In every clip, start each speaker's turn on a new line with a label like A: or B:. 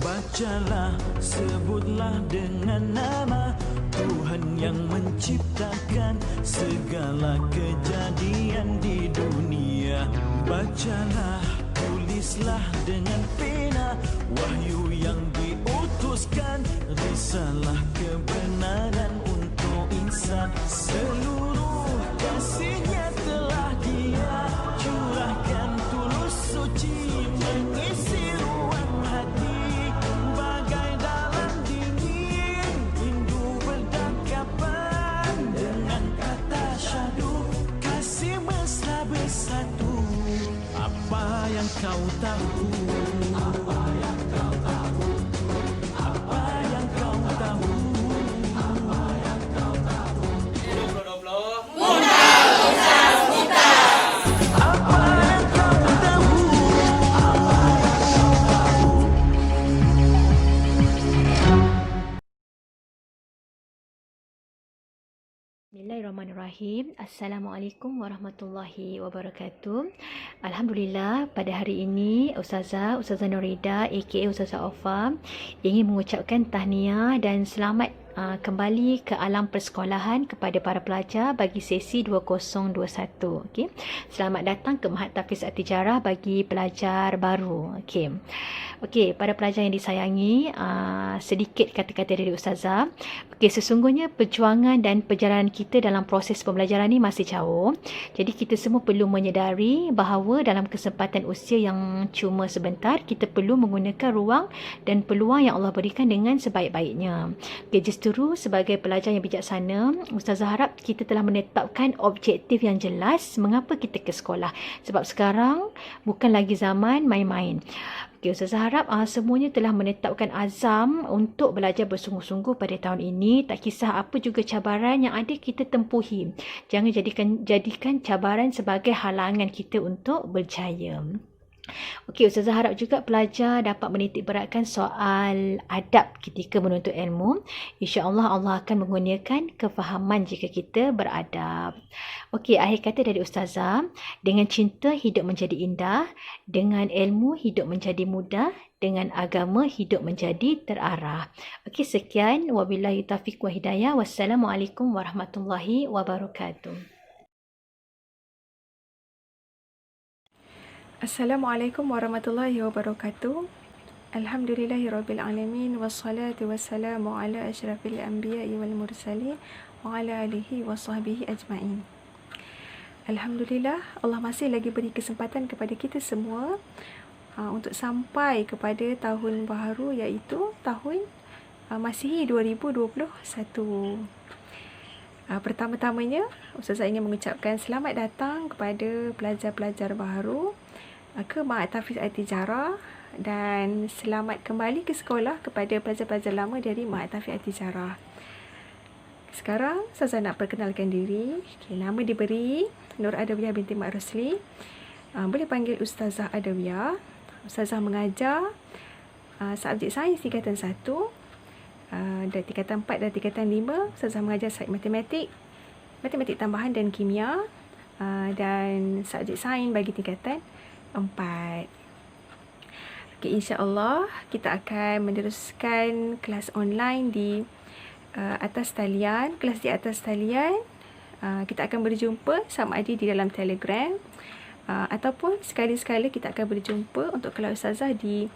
A: Bacalah, sebutlah dengan nama Tuhan yang menciptakan segala kejadian di dunia. Bacalah, tulislah dengan pena wahyu yang diutuskan, risalah kebenaran untuk insan. Seluruh kasihnya telah Dia curahkan tulus suci, mengisi ruang hati bagai dalam dingin rindu berdakapan dengan kata syahdu kasih mesra bersatu. Apa yang kau tahu? Apa yang kau tahu? Apa yang kau tahu? Apa yang kau tahu? 2020 apa yang kau tahu?
B: Bismillahirrahmanirrahim. Assalamualaikum warahmatullahi wabarakatuh. Alhamdulillah, pada hari ini Ustazah Nurida aka Ustazah Aufa ingin mengucapkan tahniah dan selamat kembali ke alam persekolahan kepada para pelajar bagi sesi 2021. Okey. Selamat datang ke Mahat Tahfiz At-Tijarah bagi pelajar baru. Okey, para pelajar yang disayangi, sedikit kata-kata dari Ustazah. Okey, sesungguhnya perjuangan dan perjalanan kita dalam proses pembelajaran ni masih jauh. Jadi kita semua perlu menyedari bahawa dalam kesempatan usia yang cuma sebentar, kita perlu menggunakan ruang dan peluang yang Allah berikan dengan sebaik-baiknya. Okey, justru sebagai pelajar yang bijaksana, Ustazah harap kita telah menetapkan objektif yang jelas mengapa kita ke sekolah. Sebab sekarang bukan lagi zaman main-main. Okay, Ustazah harap semuanya telah menetapkan azam untuk belajar bersungguh-sungguh pada tahun ini. Tak kisah apa juga cabaran yang ada kita tempuhi. Jangan jadikan cabaran sebagai halangan kita untuk berjaya. Okey, Ustazah harap juga pelajar dapat menitik beratkan soal adab ketika menuntut ilmu. InsyaAllah Allah akan menggunakan kefahaman jika kita beradab. Okey, akhir kata dari Ustazah, dengan cinta hidup menjadi indah, dengan ilmu hidup menjadi mudah, dengan agama hidup menjadi terarah. Okey, sekian. Wabillahi taufiq wa hidayah. Wassalamualaikum warahmatullahi wabarakatuh.
C: Assalamualaikum warahmatullahi wabarakatuh. Alhamdulillahirrabbilalamin. Wassalatu wassalamu ala asyrafil anbiya'i wal mursalin wa ala alihi wa sahbihi ajma'in. Alhamdulillah, Allah masih lagi beri kesempatan kepada kita semua untuk sampai kepada tahun baharu, iaitu tahun Masihi 2021. Pertama-tamanya, Ustazah ingin mengucapkan selamat datang kepada pelajar-pelajar baru ke Mahat Tahfiz At-Tijarah, dan selamat kembali ke sekolah kepada pelajar-pelajar lama dari Mahat Tahfiz At-Tijarah. Sekarang Ustazah nak perkenalkan diri. Nama diberi Nur Adawiyah binti Mak Rosli. Boleh panggil Ustazah Adawiyah. Ustazah mengajar subjek sains tingkatan 1, dan tingkatan 4 dan tingkatan 5. Ustazah mengajar subjek matematik tambahan dan kimia, dan subjek sains bagi tingkatan 4. Okay, insya-Allah kita akan meneruskan kelas online di atas talian. Kelas di atas talian kita akan berjumpa sama ada di dalam Telegram, ataupun sekali-sekala kita akan berjumpa untuk kelas Ustazah di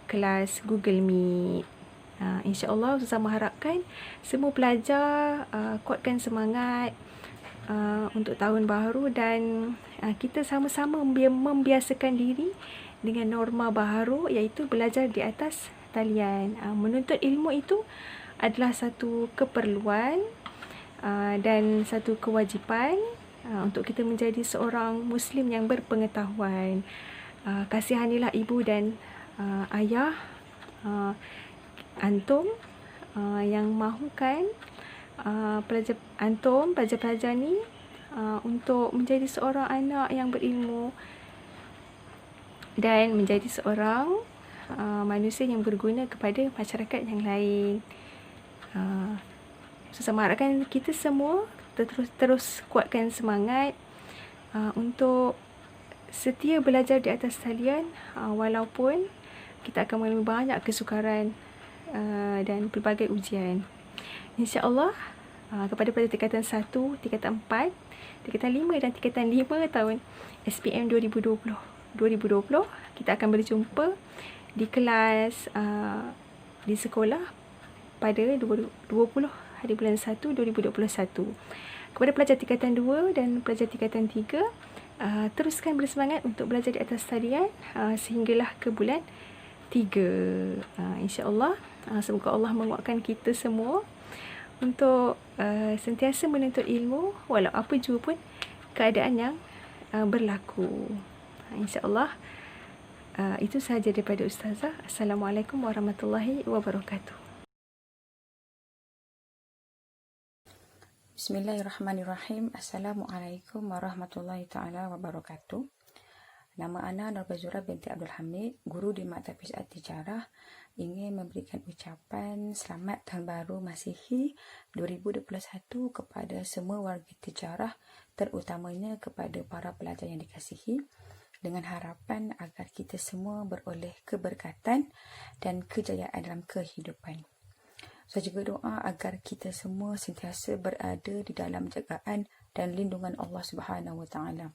C: kelas Google Meet. InsyaAllah Ustazah mengharapkan semua pelajar kuatkan semangat untuk tahun baru, dan kita sama-sama membiasakan diri dengan norma baharu, iaitu belajar di atas talian. Menuntut ilmu itu adalah satu keperluan dan satu kewajipan untuk kita menjadi seorang Muslim yang berpengetahuan. Kasihanilah ibu dan ayah antum yang mahukan pelajar-pelajar ni untuk menjadi seorang anak yang berilmu dan menjadi seorang manusia yang berguna kepada masyarakat yang lain. Saya mengharapkan kita semua terus kuatkan semangat untuk setia belajar di atas talian, walaupun kita akan mengalami banyak kesukaran dan pelbagai ujian. InsyaAllah kepada pelajar tingkatan 1, tingkatan 4, tingkatan 5 dan tingkatan 5 tahun SPM 2020, kita akan berjumpa di kelas di sekolah pada 20 hari bulan 1 2021. Kepada pelajar tingkatan 2 dan pelajar tingkatan 3, teruskan bersemangat untuk belajar di atas talian sehinggalah ke bulan 3. InsyaAllah, semoga Allah menguatkan kita semua untuk sentiasa menuntut ilmu walau apa jua pun keadaan yang berlaku. InsyaAllah, itu sahaja daripada Ustazah. Assalamualaikum warahmatullahi wabarakatuh.
D: Bismillahirrahmanirrahim. Assalamualaikum warahmatullahi ta'ala wabarakatuh. Nama Ana Nurbazura binti Abdul Hamid, guru di Maktab Hifz At-Tijarah, ingin memberikan ucapan selamat Tahun Baru Masihi 2021 kepada semua warga tijarah, terutamanya kepada para pelajar yang dikasihi, dengan harapan agar kita semua beroleh keberkatan dan kejayaan dalam kehidupan. Saya juga doa agar kita semua sentiasa berada di dalam jagaan dan lindungan Allah Subhanahu Wa Taala.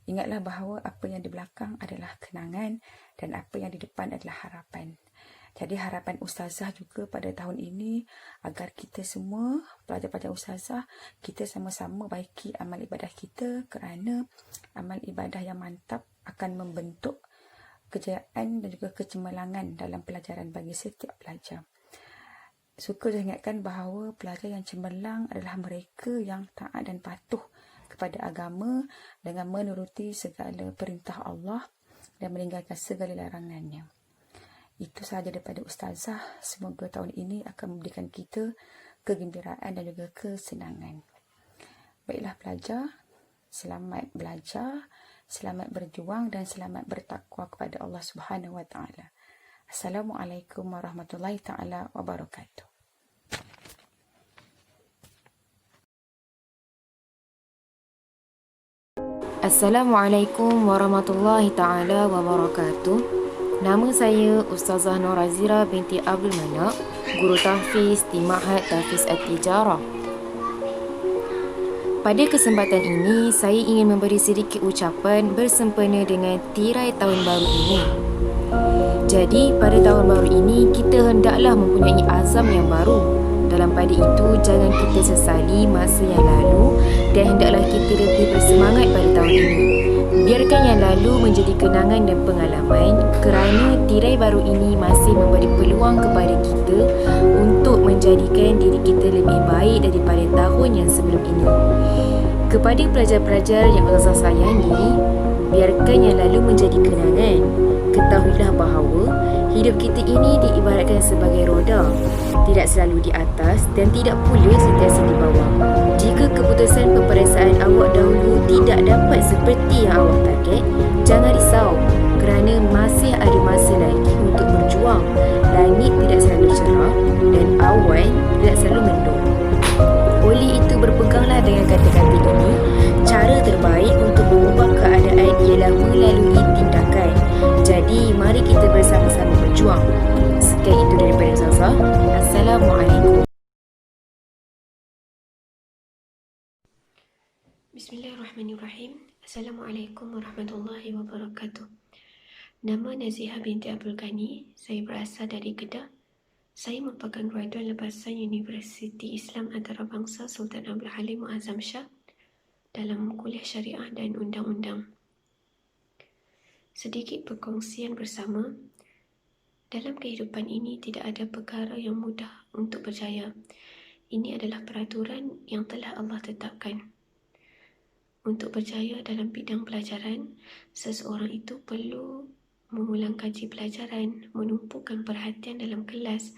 D: Ingatlah bahawa apa yang di belakang adalah kenangan dan apa yang di depan adalah harapan. Jadi harapan Ustazah juga pada tahun ini agar kita semua, pelajar-pelajar Ustazah, kita sama-sama baiki amal ibadah kita, kerana amal ibadah yang mantap akan membentuk kejayaan dan juga kecemerlangan dalam pelajaran bagi setiap pelajar. Suka saya ingatkan bahawa pelajar yang cemerlang adalah mereka yang taat dan patuh kepada agama dengan menuruti segala perintah Allah dan meninggalkan segala larangannya. Itu sahaja daripada Ustazah. Semoga tahun ini akan memberikan kita kegembiraan dan juga kesenangan. Baiklah pelajar, selamat belajar, selamat berjuang dan selamat bertakwa kepada Allah Subhanahu Wa Taala. Assalamualaikum warahmatullahi taala wabarakatuh.
E: Assalamualaikum warahmatullahi ta'ala wabarakatuh. Nama saya Ustazah Norazira binti Abdul Manak, Guru Tahfiz di Ma'had Tahfiz At-Tijarah. Pada kesempatan ini, saya ingin memberi sedikit ucapan bersempena dengan tirai tahun baru ini. Jadi, pada tahun baru ini, kita hendaklah mempunyai azam yang baru. Dalam pada itu, jangan kita sesali masa yang lalu dan hendaklah kita lebih bersemangat pada tahun ini. Biarkan yang lalu menjadi kenangan dan pengalaman, kerana tirai baru ini masih memberi peluang kepada kita untuk menjadikan diri kita lebih baik daripada tahun yang sebelum ini. Kepada pelajar-pelajar yang Ustazah sayangi, biarkan yang lalu menjadi kenangan. Ketahuilah bahawa hidup kita ini diibaratkan sebagai roda, tidak selalu di atas dan tidak pula sentiasa di bawah. Jika keputusan peperiksaan awak dahulu tidak dapat seperti yang awak target, jangan risau, kerana masih ada masa lagi untuk berjuang. Langit tidak selalu cerah dan awan tidak selalu mendung. Oleh itu, berpeganglah dengan kata-kata ini. Cara terbaik untuk mengubah keadaan ialah melalui tindakan. Jadi, mari kita bersama-sama berjuang. Sekian itu daripada Ustazah. Assalamualaikum.
F: Bismillahirrahmanirrahim. Assalamualaikum warahmatullahi wabarakatuh. Nama Naziha binti Abdul Ghani. Saya berasal dari Kedah. Saya merupakan graduan lepasan Universiti Islam Antarabangsa Sultan Abdul Halim Muazzam Shah dalam kuliah syariah dan undang-undang. Sedikit perkongsian bersama. Dalam kehidupan ini tidak ada perkara yang mudah untuk berjaya. Ini adalah peraturan yang telah Allah tetapkan. Untuk berjaya dalam bidang pelajaran, seseorang itu perlu mengulang kaji pelajaran, menumpukan perhatian dalam kelas,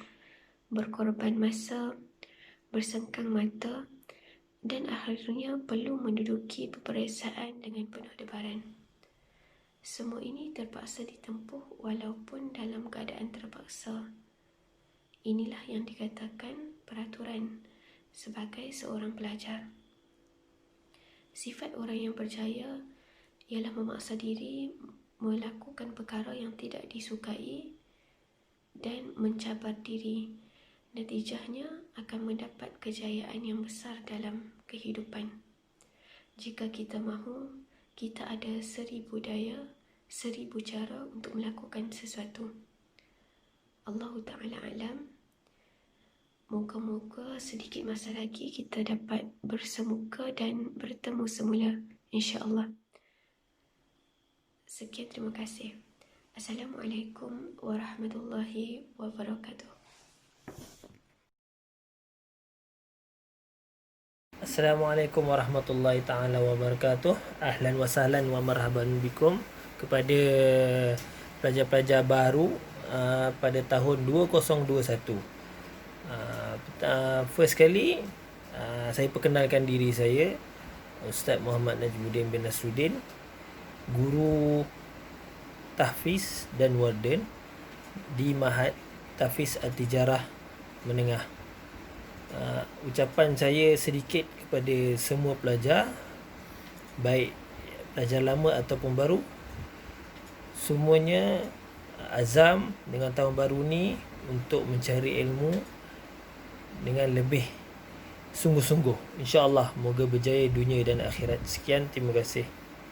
F: berkorban masa, bersengkang mata, dan akhirnya perlu menduduki peperiksaan dengan penuh debaran. Semua ini terpaksa ditempuh walaupun dalam keadaan terpaksa. Inilah yang dikatakan peraturan sebagai seorang pelajar. Sifat orang yang berjaya ialah memaksa diri melakukan perkara yang tidak disukai dan mencabar diri. Natijahnya akan mendapat kejayaan yang besar dalam kehidupan. Jika kita mahu, kita ada 1000 daya, 1000 cara untuk melakukan sesuatu. Allahu Ta'ala alam. Moga-moga sedikit masa lagi kita dapat bersemuka dan bertemu semula, insya-Allah. Sekian, terima kasih. Assalamualaikum warahmatullahi wabarakatuh.
G: Assalamualaikum warahmatullahi ta'ala wabarakatuh. Ahlan wa sahlan wa marhaban bikum kepada pelajar-pelajar baru pada tahun 2021. First kali saya perkenalkan diri saya, Ustaz Muhammad Najmuddin bin Nasruddin, guru tahfiz dan warden di Mahat Tahfiz At-Tijarah Menengah. Ucapan saya sedikit kepada semua pelajar, baik pelajar lama ataupun baru, semuanya azam dengan tahun baru ni untuk mencari ilmu dengan lebih sungguh-sungguh. InsyaAllah moga berjaya dunia dan akhirat. Sekian, terima kasih.